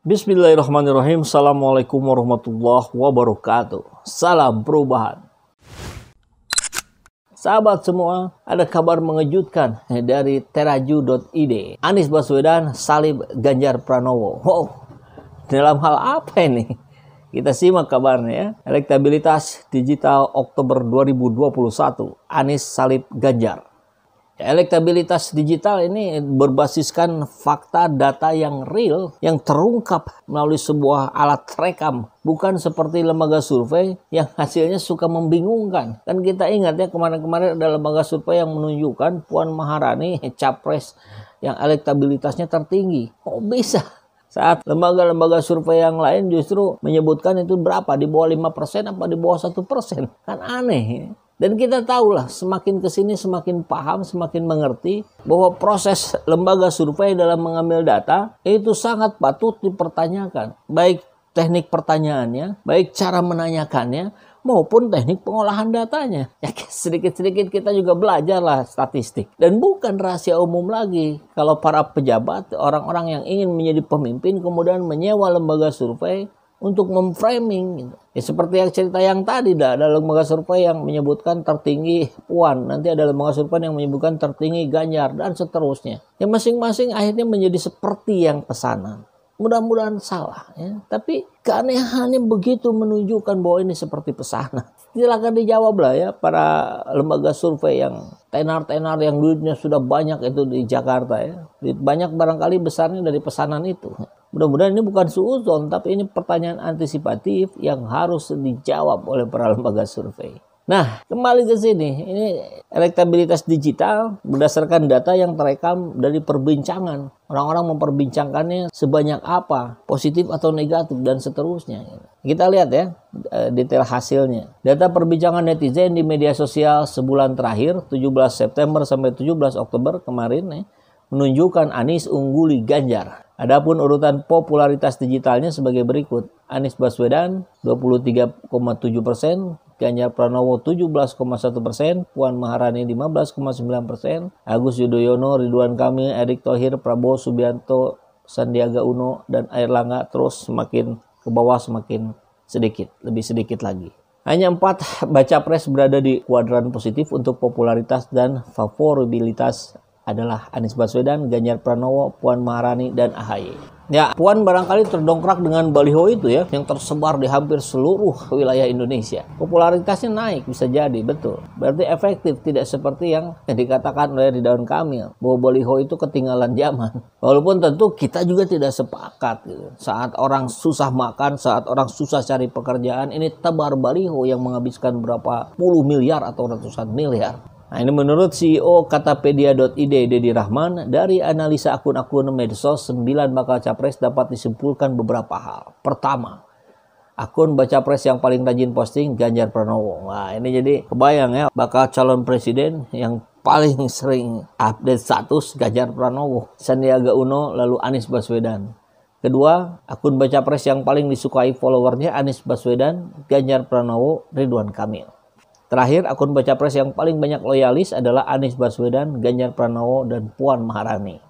Bismillahirrahmanirrahim. Assalamualaikum warahmatullahi wabarakatuh. Salam perubahan. Sahabat semua, ada kabar mengejutkan dari teraju.id. Anies Baswedan salib Ganjar Pranowo. Wow, dalam hal apa ini? Kita simak kabarnya ya. Elektabilitas digital Oktober 2021. Anies salib Ganjar. Elektabilitas digital ini berbasiskan fakta data yang real, yang terungkap melalui sebuah alat rekam. Bukan seperti lembaga survei yang hasilnya suka membingungkan. Kan kita ingat ya, kemarin-kemarin ada lembaga survei yang menunjukkan Puan Maharani capres yang elektabilitasnya tertinggi. Kok bisa? Saat lembaga-lembaga survei yang lain justru menyebutkan itu berapa? Di bawah 5% apa di bawah 1%? Kan aneh ya. Dan kita tahulah semakin kesini semakin paham, semakin mengerti bahwa proses lembaga survei dalam mengambil data itu sangat patut dipertanyakan. Baik teknik pertanyaannya, baik cara menanyakannya, maupun teknik pengolahan datanya. Ya, sedikit-sedikit kita juga belajarlah statistik. Dan bukan rahasia umum lagi kalau para pejabat, orang-orang yang ingin menjadi pemimpin kemudian menyewa lembaga survei untuk memframing gitu. Ya seperti yang cerita yang tadi ada lembaga survei yang menyebutkan tertinggi Puan, nanti ada lembaga survei yang menyebutkan tertinggi Ganjar dan seterusnya. Ya masing-masing akhirnya menjadi seperti yang pesanan. Mudah-mudahan salah ya. Tapi keanehannya begitu menunjukkan bahwa ini seperti pesanan. Silakan dijawab lah ya para lembaga survei yang tenar-tenar yang duitnya sudah banyak itu di Jakarta ya. Duit banyak barangkali besarnya dari pesanan itu. Mudah-mudahan ini bukan suudzon, tapi ini pertanyaan antisipatif yang harus dijawab oleh para lembaga survei. Nah, kembali ke sini. Ini elektabilitas digital berdasarkan data yang terekam dari perbincangan. Orang-orang memperbincangkannya sebanyak apa, positif atau negatif, dan seterusnya. Kita lihat ya detail hasilnya. Data perbincangan netizen di media sosial sebulan terakhir, 17 September sampai 17 Oktober kemarin ya, menunjukkan Anies ungguli Ganjar. Adapun urutan popularitas digitalnya sebagai berikut. Anies Baswedan 23,7%, Ganjar Pranowo 17,1%, Puan Maharani 15,9%, Agus Yudhoyono, Ridwan Kamil, Erick Thohir, Prabowo Subianto, Sandiaga Uno, dan Airlangga terus semakin ke bawah semakin sedikit, lebih sedikit lagi. Hanya 4 baca pres berada di kuadran positif untuk popularitas dan favorabilitas adalah Anies Baswedan, Ganjar Pranowo, Puan Maharani, dan AHY. Ya, Puan barangkali terdongkrak dengan baliho itu ya, yang tersebar di hampir seluruh wilayah Indonesia. Popularitasnya naik, bisa jadi, betul. Berarti efektif, tidak seperti yang dikatakan oleh Ridwan Kamil, bahwa baliho itu ketinggalan zaman. Walaupun tentu kita juga tidak sepakat gitu. Saat orang susah makan, saat orang susah cari pekerjaan, ini tebar baliho yang menghabiskan berapa puluh miliar atau ratusan miliar. Nah, ini menurut CEO Katapedia.id Dedi Rahman, dari analisa akun-akun medsos 9 bakal capres dapat disimpulkan beberapa hal. Pertama, akun baca pres yang paling rajin posting Ganjar Pranowo. Nah, ini jadi kebayang ya, bakal calon presiden yang paling sering update status Ganjar Pranowo, Sandiaga Uno, lalu Anies Baswedan. Kedua, akun baca pres yang paling disukai followernya Anies Baswedan, Ganjar Pranowo, Ridwan Kamil. Terakhir, akun baca pres yang paling banyak loyalis adalah Anies Baswedan, Ganjar Pranowo, dan Puan Maharani.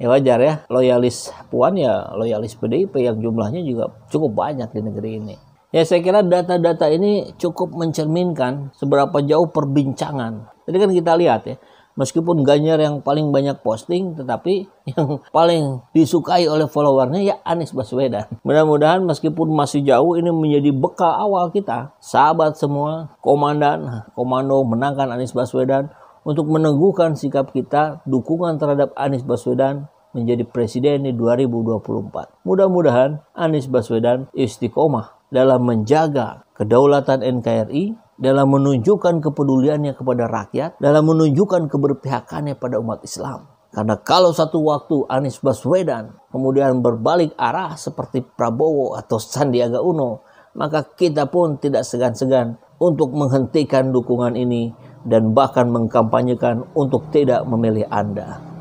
Ya wajar ya, loyalis Puan ya loyalis PDIP yang jumlahnya juga cukup banyak di negeri ini. Ya saya kira data-data ini cukup mencerminkan seberapa jauh perbincangan. Jadi kan kita lihat ya, meskipun Ganjar yang paling banyak posting, tetapi yang paling disukai oleh followernya ya Anies Baswedan. Mudah-mudahan meskipun masih jauh, ini menjadi bekal awal kita, sahabat semua, komando menangkan Anies Baswedan, untuk meneguhkan sikap kita, dukungan terhadap Anies Baswedan menjadi presiden di 2024. Mudah-mudahan Anies Baswedan istiqomah dalam menjaga kedaulatan NKRI, dalam menunjukkan kepeduliannya kepada rakyat, dalam menunjukkan keberpihakannya pada umat Islam. Karena kalau satu waktu Anies Baswedan kemudian berbalik arah seperti Prabowo atau Sandiaga Uno, maka kita pun tidak segan-segan untuk menghentikan dukungan ini dan bahkan mengkampanyekan untuk tidak memilih Anda.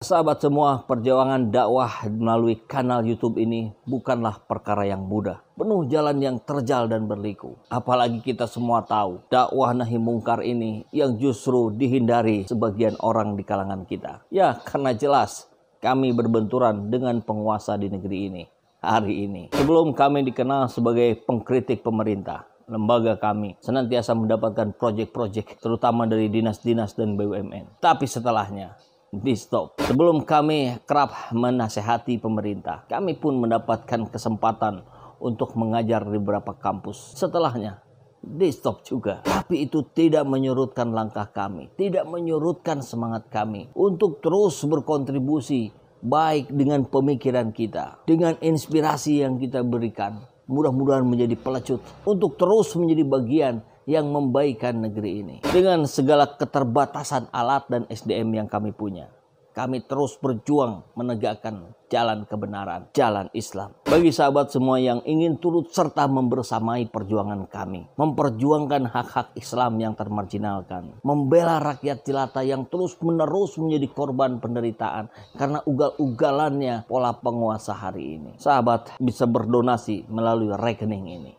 Sahabat semua, perjuangan dakwah melalui kanal YouTube ini bukanlah perkara yang mudah. Penuh jalan yang terjal dan berliku. Apalagi kita semua tahu, dakwah nahi mungkar ini yang justru dihindari sebagian orang di kalangan kita. Ya, karena jelas kami berbenturan dengan penguasa di negeri ini hari ini. Sebelum kami dikenal sebagai pengkritik pemerintah, lembaga kami senantiasa mendapatkan proyek-proyek terutama dari dinas-dinas dan BUMN. Tapi setelahnya di stop. Sebelum kami kerap menasehati pemerintah, kami pun mendapatkan kesempatan untuk mengajar di beberapa kampus. Setelahnya di stop juga. Tapi itu tidak menyurutkan langkah kami, tidak menyurutkan semangat kami untuk terus berkontribusi baik dengan pemikiran kita, dengan inspirasi yang kita berikan. Mudah-mudahan menjadi pelecut untuk terus menjadi bagian yang membaikkan negeri ini. Dengan segala keterbatasan alat dan SDM yang kami punya, kami terus berjuang menegakkan jalan kebenaran, jalan Islam. Bagi sahabat semua yang ingin turut serta membersamai perjuangan kami, memperjuangkan hak-hak Islam yang termarginalkan, membela rakyat jelata yang terus-menerus menjadi korban penderitaan karena ugal-ugalannya pola penguasa hari ini. Sahabat bisa berdonasi melalui rekening ini.